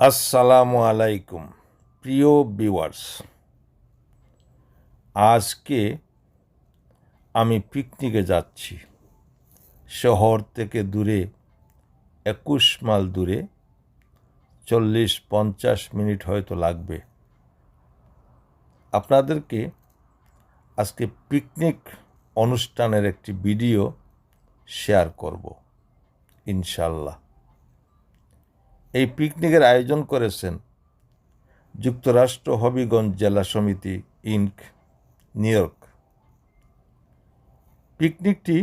আসসালামু আলাইকুম প্রিয় ভিউয়ার্স, আজকে আমি পিকনিকে যাচ্ছি। শহর থেকে দূরে 21 মাইল দূরে, 40-50 মিনিট হয়তো লাগবে। আপনাদেরকে আজকে পিকনিক অনুষ্ঠানের একটি ভিডিও শেয়ার করব ইনশাল্লাহ। এই পিকনিকের আয়োজন করেছেন যুক্তরাষ্ট্র হবিগঞ্জ জেলা সমিতি ইনক, নিউ ইয়র্ক। পিকনিকটি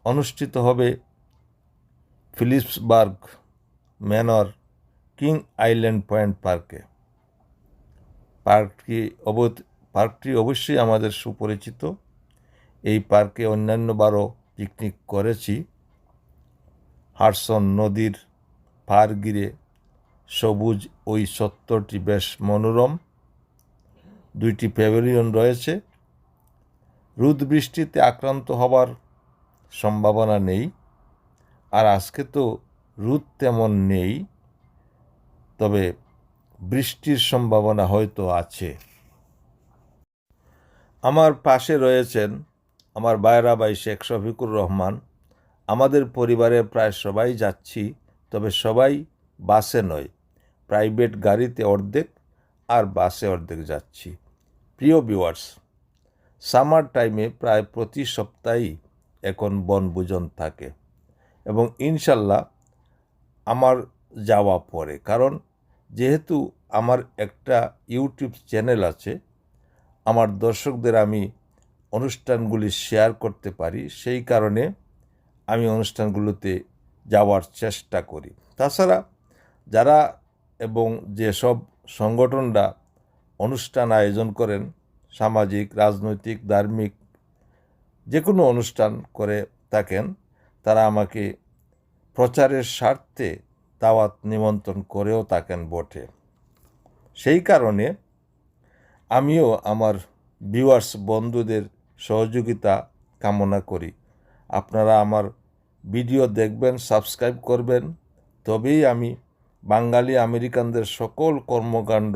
অনুষ্ঠিত হবে ফিলিপসবার্গ ম্যানর কিং আইল্যান্ড পয়েন্ট পার্কে। পার্কটি অবশ্যই আমাদের সুপরিচিত। এই পার্কে অন্যান্যবারও পিকনিক করেছি। হাডসন নদীর পাড় ঘিরে সবুজ ওই চত্বরটি বেশ মনোরম। 2টি প্যাভিলিয়ন রয়েছে। রোদ বৃষ্টিতে আক্রান্ত হবার সম্ভাবনা নেই। আর আজকে তো রোদ তেমন নেই, তবে বৃষ্টির সম্ভাবনা হয়তো আছে। আমার পাশে রয়েছেন আমার বায়রা ভাই শেখ শফিকুর রহমান। আমাদের পরিবারের প্রায় সবাই যাচ্ছি, তবে সবাই বাসে নয়, প্রাইভেট গাড়িতে অর্ধেক আর বাসে অর্ধেক যাচ্ছি। প্রিয় ভিউয়ার্স, সামার টাইমে প্রায় প্রতি সপ্তাহেই এখন বনভোজন থাকে এবং ইনশাল্লাহ আমার যাওয়া পড়ে, কারণ যেহেতু আমার একটা ইউটিউব চ্যানেল আছে, আমার দর্শকদের আমি অনুষ্ঠানগুলি শেয়ার করতে পারি, সেই কারণে আমি অনুষ্ঠানগুলোতে যাওয়ার চেষ্টা করি। তাছাড়া যারা এবং যেসব সংগঠনরা অনুষ্ঠান আয়োজন করেন, সামাজিক, রাজনৈতিক, ধার্মিক যে কোনো অনুষ্ঠান করে থাকেন, তারা আমাকে প্রচারের স্বার্থে দাওয়াত নিমন্ত্রণ করেও থাকেন বটে। সেই কারণে আমিও আমার ভিউয়ার্স বন্ধুদের সহযোগিতা কামনা করি। আপনারা আমার ভিডিও দেখবেন, সাবস্ক্রাইব করবেন, তবেই আমি বাঙালি আমেরিকানদের সকল কর্মকাণ্ড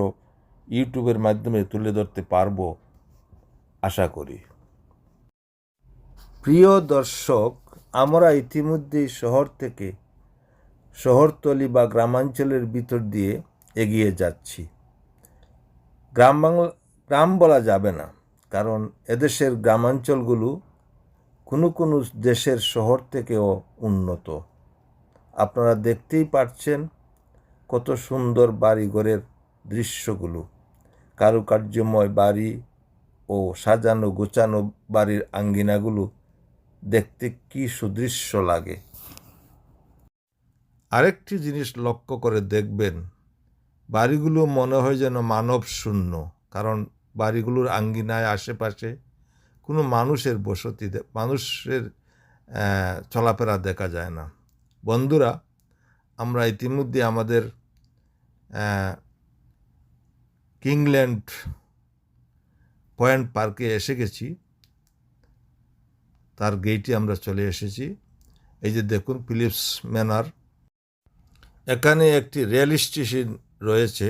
ইউটিউবের মাধ্যমে তুলে ধরতে পারবো আশা করি। প্রিয় দর্শক, আমরা ইতিমধ্যেই শহর থেকে শহরতলি বা গ্রামাঞ্চলের ভিতর দিয়ে এগিয়ে যাচ্ছি। গ্রাম বলা যাবে না, কারণ এদেশের গ্রামাঞ্চলগুলো কোনো কোনো দেশের শহর থেকেও উন্নত। আপনারা দেখতেই পাচ্ছেন কত সুন্দর বাড়িঘরের দৃশ্যগুলো, কারুকার্যময় বাড়ি ও সাজানো গোছানো বাড়ির আঙ্গিনাগুলো দেখতে কি সুদৃশ্য লাগে। আরেকটি জিনিস লক্ষ্য করে দেখবেন, বাড়িগুলো মনে হয় যেন মানব শূন্য, কারণ বাড়িগুলোর আঙ্গিনায় আশেপাশে কোনো মানুষের বসতি, মানুষের চলাফেরা দেখা যায় না। বন্ধুরা, আমরা ইতিমধ্যে আমাদের কিংল্যান্ড পয়েন্ট পার্কে এসে গেছি। তার গেটে আমরা চলে এসেছি। এই যে দেখুন ফিলিপস ম্যানর। এখানে একটি রেল স্টেশন রয়েছে।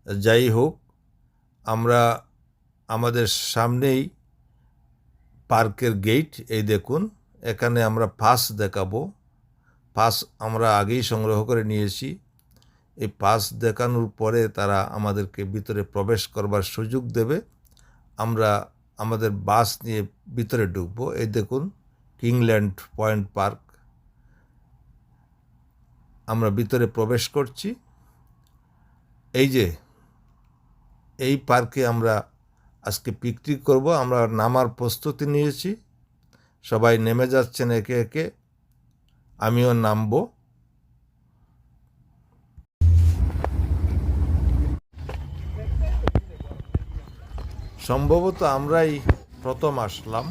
যাই হোক, আমরা আমাদের সামনেই পার্কের গেট। এই দেখুন, এখানে আমরা পাস দেখাবো। পাস আমরা আগেই সংগ্রহ করে নিয়েছি। এই পাস দেখানোর পরে তারা আমাদেরকে ভিতরে প্রবেশ করবার সুযোগ দেবে। আমরা আমাদের বাস নিয়ে ভিতরে ঢুকবো। এই দেখুন কিংল্যান্ড পয়েন্ট পার্ক। আমরা ভিতরে প্রবেশ করছি। এই যে এই পার্কে আমরা আজকে পিকনিক করব। আমরা নামার প্রস্তুতি নিয়েছি, সবাই নেমে যাচ্ছেন একে একে, আমিও নামবো। সম্ভবত আমরাই প্রথম আসলাম।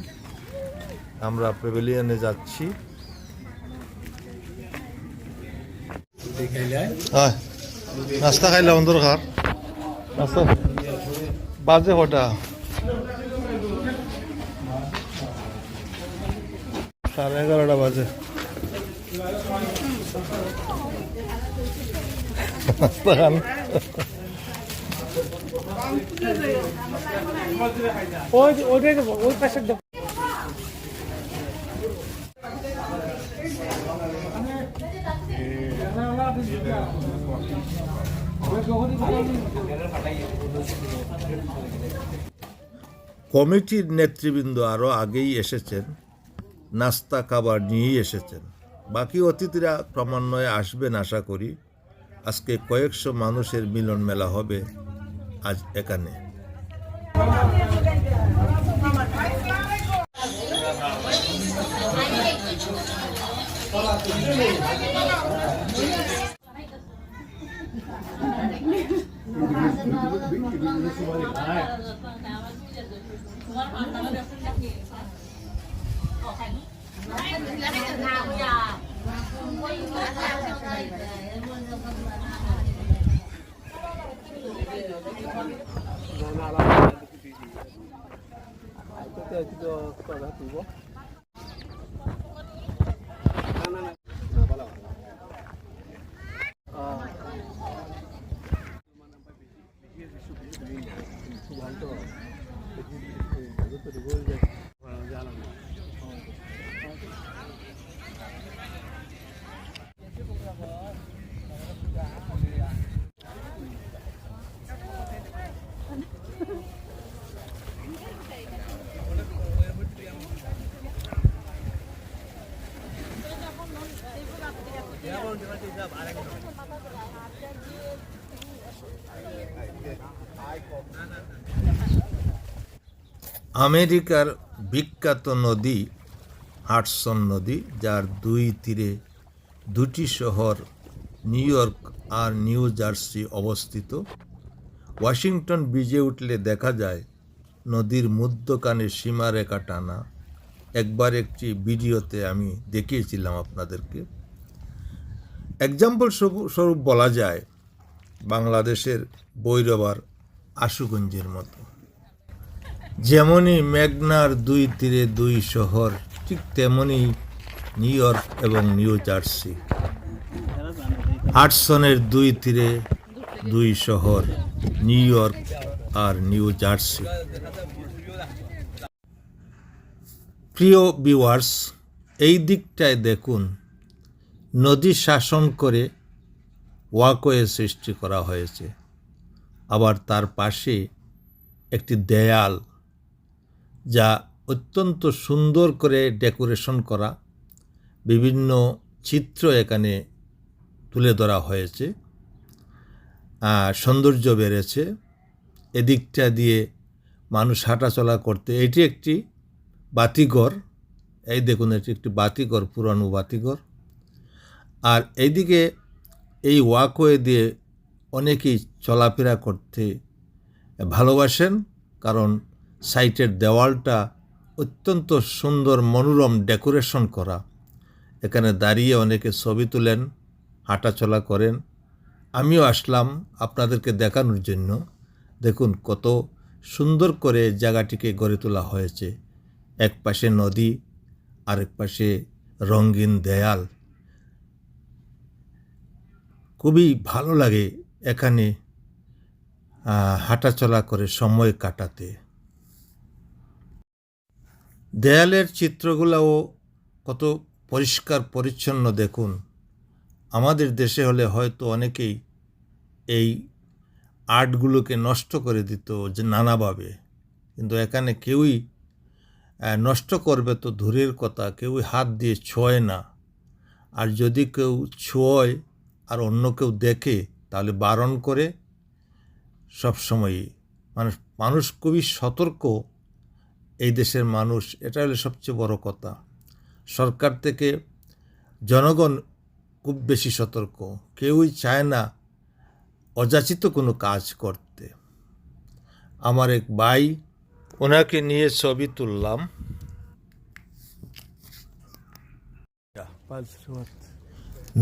আমরা প্যাভিলিয়নে যাচ্ছি। নাস্তা খাইলাম দরকার। নাস্তা বাজে কটা? 11:30 বাজে। নাস্তা খান। ওই পাশে কমিটির নেতৃবৃন্দ আরও আগেই এসেছেন, নাস্তা খাবার নিয়েই এসেছেন। বাকি অতিথিরা ক্রমান্বয়ে আসবেন আশা করি। আজকে কয়েকশো মানুষের মিলন মেলা হবে আজ এখানে। আমেরিকার বিখ্যাত নদী হাডসন নদী, যার দুই তীরে দুটি শহর নিউ ইয়র্ক আর নিউ জার্সি অবস্থিত। ওয়াশিংটন ব্রিজে উঠলে দেখা যায় নদীর মধ্যখানে সীমারেখা টানা। একবার একটি ভিডিওতে আমি দেখিয়েছিলাম আপনাদেরকে। এক্সাম্পল স্বরূপ বলা যায় বাংলাদেশের ভৈরবার আশুগঞ্জের মতো। যেমনই মেঘনার দুই তীরে দুই শহর, ঠিক তেমনই নিউ ইয়র্ক এবং নিউ জার্সি। হাডসনের দুই তীরে দুই শহর, নিউ ইয়র্ক আর নিউ জার্সি। প্রিয় ভিউয়ার্স, এই দিকটায় দেখুন, নদী শাসন করে ওয়াকওয়ে সৃষ্টি করা হয়েছে। আবার তার পাশে একটি দেয়াল, যা অত্যন্ত সুন্দর করে ডেকোরেশন করা, বিভিন্ন চিত্র এখানে তুলে ধরা হয়েছে, সৌন্দর্য বেড়েছে। এদিকটা দিয়ে মানুষ হাঁটাচলা করতে, এটি একটি বাতিঘর, এই দেখুন এটি একটি বাতিঘর, পুরানো বাতিঘর। আর এইদিকে এই ওয়াকওয়ে দিয়ে অনেকেই চলাফেরা করতে ভালোবাসেন, কারণ সাইটের দেওয়ালটা অত্যন্ত সুন্দর মনোরম ডেকোরেশন করা। এখানে দাঁড়িয়ে অনেকে ছবি তোলেন, হাঁটাচলা করেন। আমিও আসলাম আপনাদেরকে দেখানোর জন্য। দেখুন কত সুন্দর করে জায়গাটিকে গড়ে তোলা হয়েছে। এক পাশে নদী, আরেক পাশে রঙিন দেয়াল। খুবই ভালো লাগে এখানে হাঁটাচলা করে সময় কাটাতে। দেয়ালের চিত্রগুলোও কত পরিষ্কার পরিচ্ছন্ন দেখুন। আমাদের দেশে হলে হয়তো অনেকেই এই আর্টগুলোকে নষ্ট করে দিত যে নানাভাবে, কিন্তু এখানে কেউই নষ্ট করবে তো দূরের কথা, কেউই হাত দিয়ে ছোঁয় না। আর যদি কেউ ছোঁয় আর অন্য কেউ দেখে, তাহলে বারণ করে। সবসময়ই মানুষ খুবই সতর্ক এই দেশের মানুষ, এটা হলো সবচেয়ে বড় কথা। সরকার থেকে জনগণ খুব বেশি সতর্ক, কেউই চায় না অযাচিত কোনো কাজ করতে। আমার এক ভাই, ওনাকে নিয়ে ছবি তুললাম।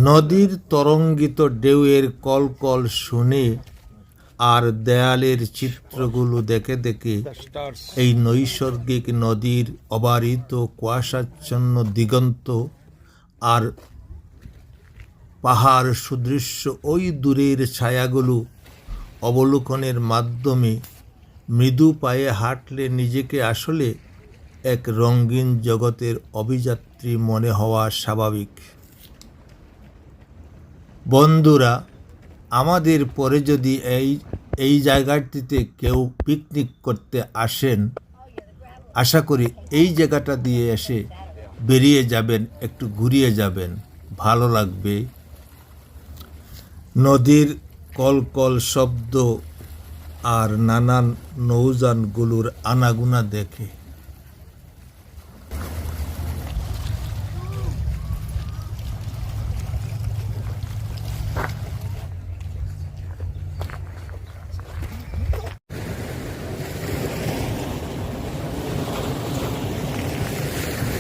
নদীর তরঙ্গিত ঢেউয়ের কলকল শুনে আর দেয়ালের চিত্রগুলো দেখে দেখে এই নৈসর্গিক নদীর অবারিত কুয়াশাচ্ছন্ন দিগন্ত আর পাহাড় সুদৃশ্য ওই দূরের ছায়াগুলো অবলোকনের মাধ্যমে মৃদু পায়ে হাঁটলে নিজেকে আসলে এক রঙিন জগতের অভিযাত্রী মনে হওয়া স্বাভাবিক। বন্ধুরা, আমাদের পরে যদি এই জায়গাটিতে কেউ পিকনিক করতে আসেন, আশা করি এই জায়গাটা দিয়ে এসে বেরিয়ে যাবেন, একটু ঘুরিয়ে যাবেন, ভালো লাগবে। নদীর কলকল শব্দ আর নানান নৌযানগুলোর আনাগোনা দেখে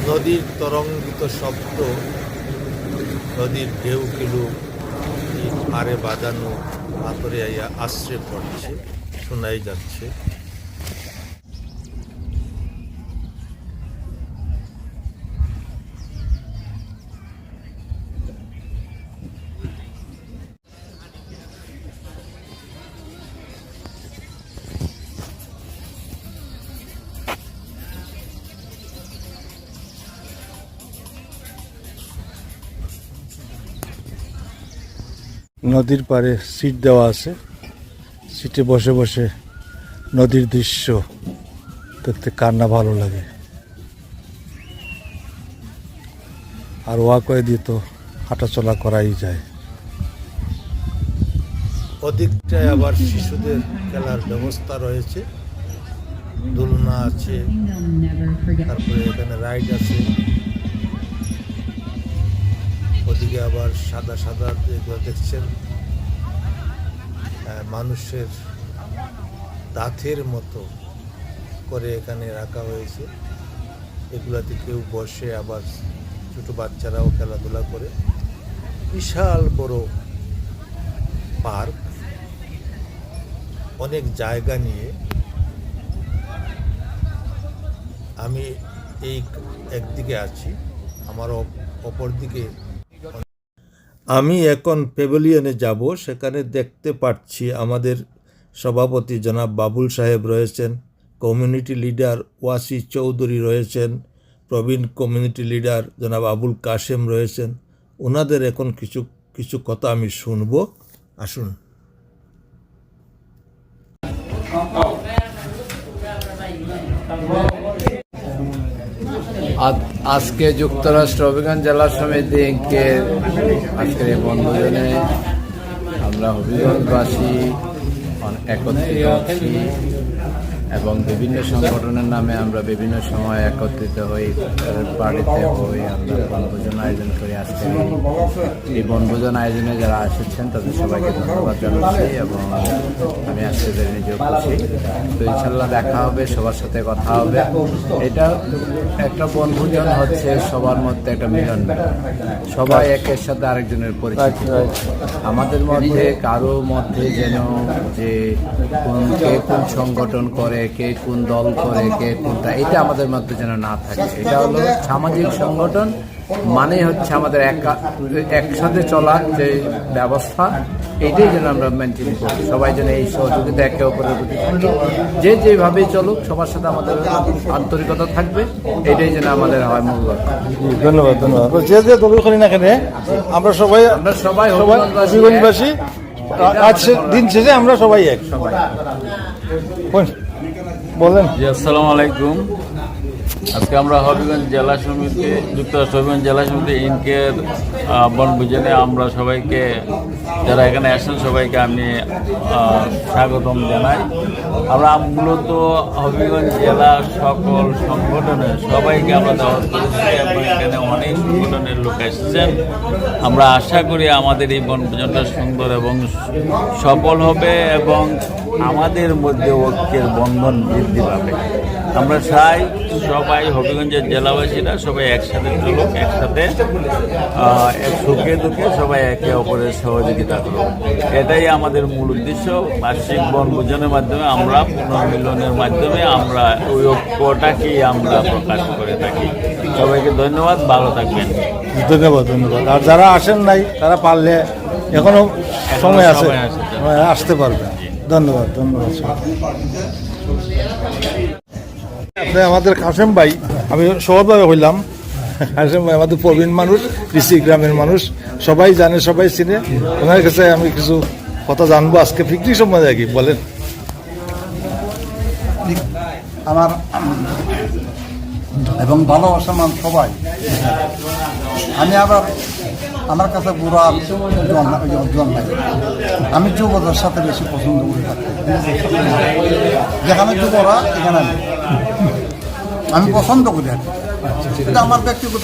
নদীর তরঙ্গিত শব্দ, নদীর ঢেউগুলো পাড়ে বাজানো পাথরে আশ্রে পড়ছে, শোনাই যাচ্ছে। নদীর পাড়ে সিট দেওয়া আছে, সিটে বসে বসে নদীর দৃশ্য দেখতে কার না ভালো লাগে। আর ওয়াকওয়ে দিয়ে তো হাঁটাচলা করাই যায়। ওদিকটায় আবার শিশুদের খেলার ব্যবস্থা রয়েছে, দোলনা আছে, তারপরে এখানে রাইড আছে। ওদিকে আবার সাদা সাদা যেগুলো দেখছেন মানুষের দাঁতের মতো করে এখানে রাখা হয়েছে। এগুলাতে কেউ বসে, আবার ছোট বাচ্চারাও খেলাধুলা করে। বিশাল বড় পার্ক, অনেক জায়গা নিয়ে। আমি এই একদিকে আছি, আমার অপর দিকে আমি এখন প্যাভিলিয়নে যাব। সেখানে দেখতে পাচ্ছি আমাদের সভাপতি জনাব বাবুল সাহেব রয়েছেন, কমিউনিটি লিডার ওয়াসি চৌধুরী রয়েছেন, প্রবীণ কমিউনিটি লিডার জনাব আবুল কাশেম রয়েছেন। ওনাদের এখন কিছু কথা আমি শুনব। আসুন। আজকে যুক্তরাষ্ট্র হবিগঞ্জ জেলা সমিতিকে আজকের এই বনভোজনে আমরা হবিগঞ্জবাসী একত্রিত হচ্ছি এবং বিভিন্ন সংগঠনের নামে আমরা বিভিন্ন সময় একত্রিত হই, বাড়িতে হই, আমরা বনভোজন আয়োজন করি। আজকে এই বনভোজন আয়োজনে যারা এসেছেন তাদের সবাইকে ধন্যবাদ জানাচ্ছি এবং আমি আজকে নিজেও খুশি। তো ইনশাল্লাহ দেখা হবে, সবার সাথে কথা হবে। এটা একটা বনভোজন হচ্ছে সবার মধ্যে একটা মিলন মেলা, সবাই একের সাথে আরেকজনের পরিচিতি। আমাদের মধ্যে কারো মধ্যে যেন যে কে কোন সংগঠন করে, কে কোন দল করে, কে কোনটা, এটা আমাদের মধ্যে যেন না থাকে। এটা হলো সামাজিক সংগঠন, মানে হচ্ছে আমাদের একসাথে চলার যে ব্যবস্থা, এটাই যেন আমরা মেনটেন করি। সবাই যেন এই সহযোগিতা একে অপরের প্রতি থাকে, যে যেভাবেই চলুক সবার সাথে আমাদের আন্তরিকতা থাকবে, এটাই যেন আমাদের হয় মূল লক্ষ্য। ধন্যবাদ ধন্যবাদ। যে যে দল করি না কেন, আমরা সবাই হবিগঞ্জবাসী। আজ দিন শেষে আমরা সবাই এক। বলেন। জি, আসসালামু আলাইকুম। আজকে আমরা হবিগঞ্জ জেলা সমিতি, যুক্তরাষ্ট্র হবিগঞ্জ জেলা সমিতি ইনকের বনভোজনে আমরা সবাইকে, যারা এখানে আসেন সবাইকে আমি স্বাগতম জানাই। আমরা মূলত হবিগঞ্জ জেলার সকল সংগঠনের সবাইকে আমরা দাওয়াত করেছি এবং এখানে অনেক সংগঠনের লোক এসেছেন। আমরা আশা করি আমাদের এই বনভোজনটা সুন্দর এবং সফল হবে এবং আমাদের মধ্যে ঐক্যের বন্ধন বৃদ্ধি পাবে। আমরা চাই সবাই হবিগঞ্জের জেলাবাসীরা সবাই একসাথে চলুক, একসাথে এক সুখে দুঃখে সবাই একে অপরের সহযোগিতা করুক। এটাই আমাদের মূল উদ্দেশ্য। বার্ষিক বনভোজনের মাধ্যমে আমরা পুনর্মিলনের মাধ্যমে আমরা ওই ঐক্যটাকেই আমরা প্রকাশ করে থাকি। সবাইকে ধন্যবাদ, ভালো থাকবেন। ধন্যবাদ ধন্যবাদ। আর যারা আসেন নাই তারা পারলে এখনো সময় আছে, আসতে পারবেন। ধন্যবাদ ধন্যবাদ। আপনি আমাদের কাশেম ভাই, আমি সহজভাবে হইলাম কাশেম ভাই আমাদের প্রবীণ মানুষ, কৃষি গ্রামের মানুষ, সবাই জানে সবাই চিনে। ওনার কাছে আমি কিছু কথা জানবো আজকে পিকনিক সম্বন্ধে। কি বলেন? আমার এবং ভালোবাসা মান সবাই। আমি আবার আমার কাছে বুড়ো জন নাই, আমি যুবদের সাথে বেশি পছন্দ করি থাকতে। যেখানে যুবরা এখানে আমি পছন্দ করি আর এটা আমার ব্যক্তিগত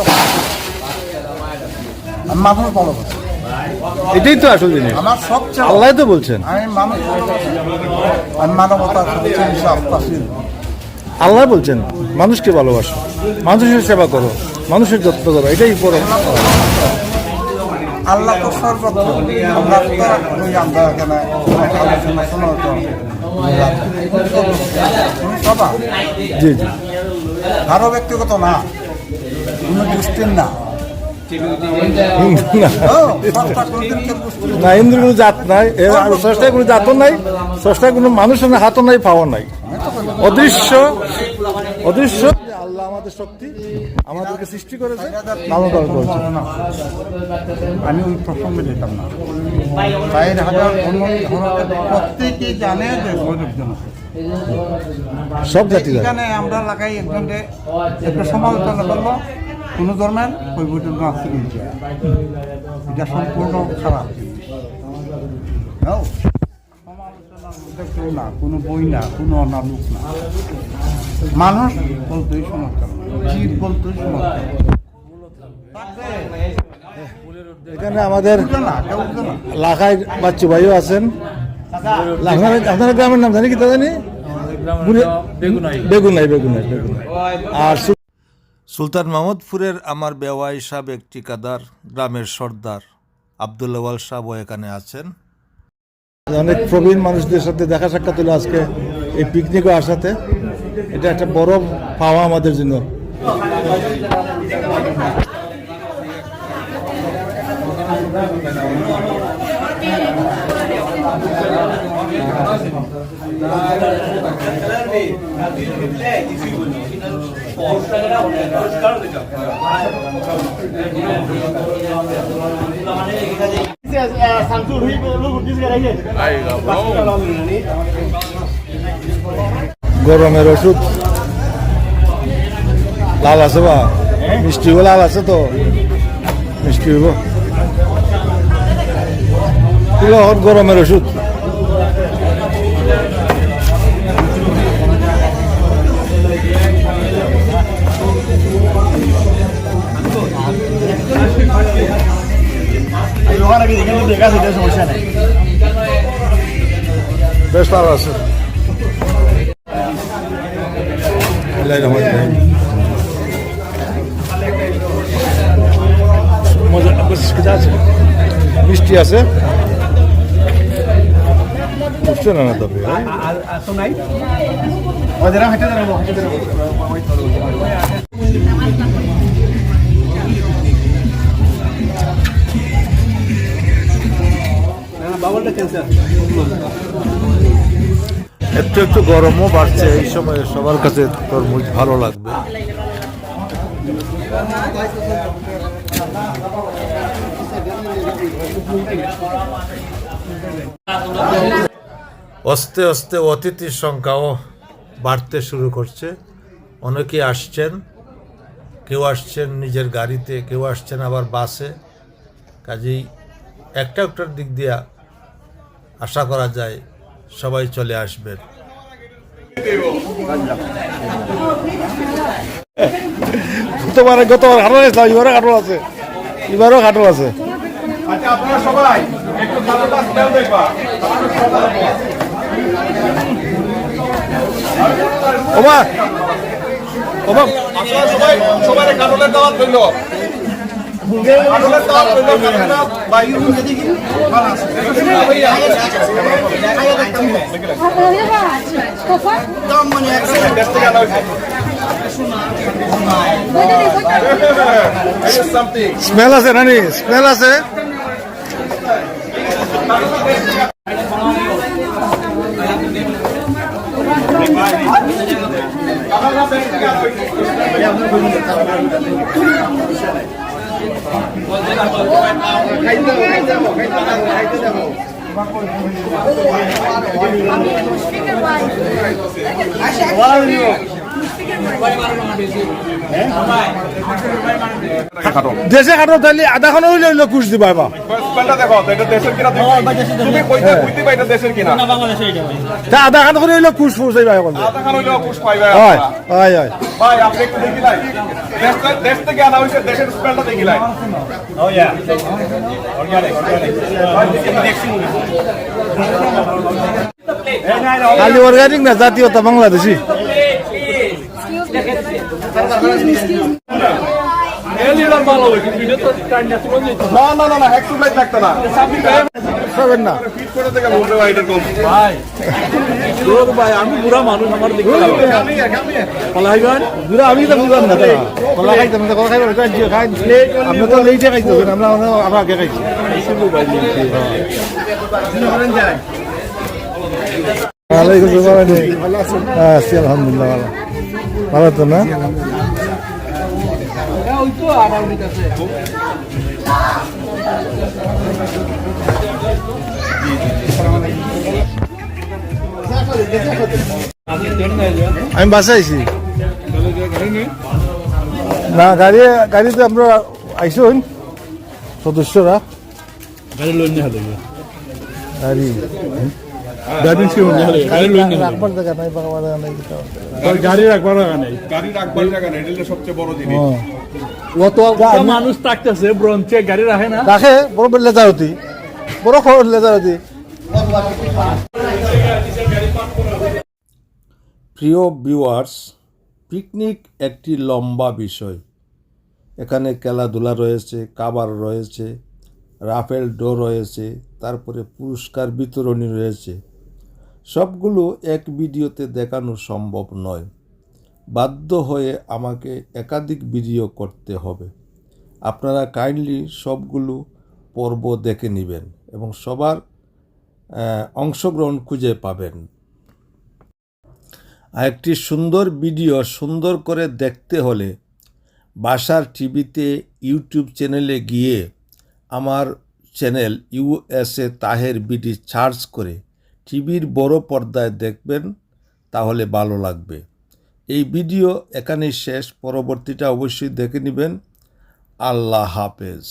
আমি মানুষ ভালোবাসি। এটাই তো আসল জিনিস, আমার সবচেয়ে আল্লাহ তো বলছেন আমি মানুষ আমি মানবতার সবচেয়ে বেশি আস্থাশীল। আল্লাহ বলছেন মানুষকে ভালোবাসো, মানুষের সেবা করো, মানুষের যত্ন করো, এটাই পরম। আল্লাহ তো সর্বত্র। আমরা আমরা এখানে আলোচনা শোনা হতো সভা, জি জি, কারো ব্যক্তিগত না, কোনো গোষ্ঠীর না। না, হিন্দুর কোনো জাত নাই, স্রষ্টায় কোনো জাতও নাই, স্রষ্টায় কোনো মানুষের না, হাতও নাই, পাওয়া নাই, অদৃশ্য। অদৃশ্য আল্লাহ আমাদের শক্তি, আমাদেরকে সৃষ্টি করেছে, লালন পালন করেছে। আমি ওই প্রসঙ্গে যেতাম না। 4,000 প্রত্যেকেই জানে যে বৈরুপজন আছে সব জাতি এখানে। আমরা লাগাই একজনকে একটা সমালোচনা করলো কোনো ধর্মের ওই বৈঠক আছে, এটা সম্পূর্ণ খারাপ জিনিস। সমালোচনার মধ্যে কেউ না, কোনো বই না, কোনো অনালোক না। মানুষ বলতেই সমস্যা, জীব বলতেই সমস্যা। এখানে আমাদের না কেউ না। লাখাই বাচ্চু ভাইও আছেন। আপনার গ্রামের নাম জানি কি তা জানি? বেগুনাই বেগুনাই বেগুনাই। আর সুলতান মাহমুদপুরের আমার বেওয়াই সাহেব ঠিকাদার, গ্রামের সর্দার আব্দুল্লাহ সাহেব এখানে আছেন। অনেক প্রবীণ মানুষদের সাথে দেখা সাক্ষাৎ হলো আজকে এই পিকনিকও আসাতে। এটা একটা বড় পাওয়া আমাদের জন্য। গরমের ওষুধ লাল আছে বা মিষ্টি লাল আছে তো মিষ্টি হইব। গরমের ওষুধ বেশ ভালো আছে। মিষ্টি আছে, বুঝছে না না তবে একটু একটু গরমও বাড়ছে এই সময়, সবার কাছে তরমুজ ভালো লাগবে। আস্তে আস্তে অতিথির সংখ্যাও বাড়তে শুরু করছে। অনেকেই আসছেন, কেউ আসছেন নিজের গাড়িতে, কেউ আসছেন আবার বাসে। কাজেই একটার দিক দিয়ে আশা করা যায় সবাই চলে আসবেন। গতবার খাটো আছে, এবারও খাটো আছে, এবারও খাটো আছে। ওমা স্মেল আছে নানি, স্মেল আছে। দেশে খাটো তাহলে আধা খানো হইলে কুশ দিবা এবার। তা আধা খান করে হইলে কুশ ফুস হইবা এখন। হয় হয় হয়। খালি অর্গানিক না, জাতীয়তা বাংলাদেশি। না আমি বুড়া মানুষ, আমার দেখতে আমি তো বুঝলাম না, কলা খাইতাম না, কলা খাইবার আপনি তো লেটে খাইতেছেন, আমরা আমরা আগে খাইছি। আছি আলহামদুলিল্লাহ, ভালো ভালো তো না। আমি বাসে আইছি না, গাড়িতে আমরা আইসুন সদস্যরা, গাড়ি লোন নিয়ে গাড়ি রাখবার জায়গা নাই, বাবা জায়গা নাই, গাড়ি রাখবার জায়গা নেই, সবচেয়ে বড় জিনিস। অত মানুষ থাকতেছে ব্রঞ্চে গাড়ি রাখে না, রাখে বড় বড় লেজারতি, বড় খরচ লেজারতি। প্রিয় ভিউয়ার্স, পিকনিক একটি লম্বা বিষয়। এখানে খেলাধুলা রয়েছে, কাবার রয়েছে, রাফেল ড্র রয়েছে, তারপরে পুরস্কার বিতরণী রয়েছে। সবগুলো এক ভিডিওতে দেখানো সম্ভব নয়, বাধ্য হয়ে আমাকে একাধিক ভিডিও করতে হবে। আপনারা কাইন্ডলি সবগুলো পর্ব দেখে নেবেন এবং সবার অংশগ্রহণ খুঁজে পাবেন। আর একটি সুন্দর ভিডিও সুন্দর করে দেখতে হলে বাসার টিভিতে ইউটিউব চ্যানেলে গিয়ে আমার channel USA Taher BD search করে টিভির বড় পর্দায় দেখবেন, তাহলে ভালো লাগবে। এই ভিডিও এখানেই শেষ, পরবর্তীটা অবশ্যই দেখে নেবেন। আল্লাহ হাফেজ।